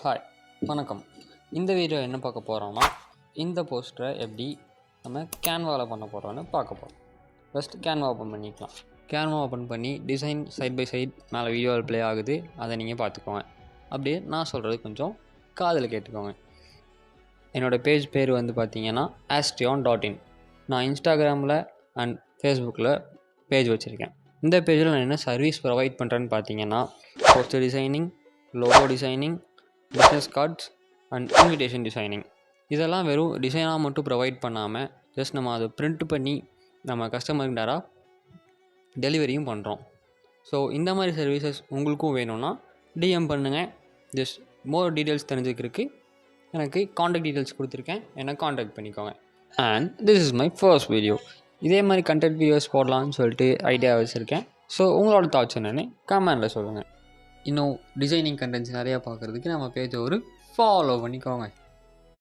Hi, வணக்கம். இந்த video என்ன பார்க்க போகிறோம்னா, இந்த போஸ்டரை எப்படி நம்ம கேன்வாவில் பண்ண போகிறோன்னு பார்க்க போகிறோம். ஃபஸ்ட்டு கேன்வா ஓப்பன் பண்ணிக்கலாம். கேன்வா ஓப்பன் பண்ணி டிசைன் சைட் பை சைட் மேலே வீடியோவில் ப்ளே ஆகுது, அதை நீங்கள் பார்த்துக்கோங்க. அப்படியே நான் சொல்கிறது கொஞ்சம் காதில் கேட்டுக்கோங்க. என்னோடய பேஜ் பேர் வந்து பார்த்தீங்கன்னா astrion.in. நான் இன்ஸ்டாகிராமில் அண்ட் ஃபேஸ்புக்கில் பேஜ் வச்சுருக்கேன். இந்த பேஜில் நான் என்ன சர்வீஸ் ப்ரொவைட் பண்ணுறேன்னு பார்த்தீங்கன்னா, poster designing, logo designing, business cards and invitation designing. இதெல்லாம் வெறும் டிசைனாக மட்டும் ப்ரொவைட் பண்ணாமல் ஜஸ்ட் நம்ம அதை பிரிண்ட் பண்ணி நம்ம கஸ்டமருக்கு நேராக டெலிவரியும் பண்ணுறோம். ஸோ இந்த மாதிரி சர்வீசஸ் உங்களுக்கும் வேணும்னா டிஎம் பண்ணுங்கள். ஜஸ்ட் மோர் டீட்டெயில்ஸ் தெரிஞ்சுக்கிறதுக்கு எனக்கு காண்டாக்ட் டீட்டெயில்ஸ் கொடுத்துருக்கேன், என்னை காண்டாக்ட் பண்ணிக்கோங்க. And this is my first video. இதே மாதிரி கண்டென்ட் வீடியோஸ் போடலான்னு சொல்லிட்டு ஐடியா வச்சுருக்கேன். ஸோ உங்களோட தாட்ஸ் என்னென்னு கமெண்டில் சொல்லுங்கள். இன்னும் டிசைனிங் கண்டென்ட்ஸ் நிறையா பார்க்குறதுக்கு நம்ம பேஜை ஒரு ஃபாலோ பண்ணிக்கோங்க.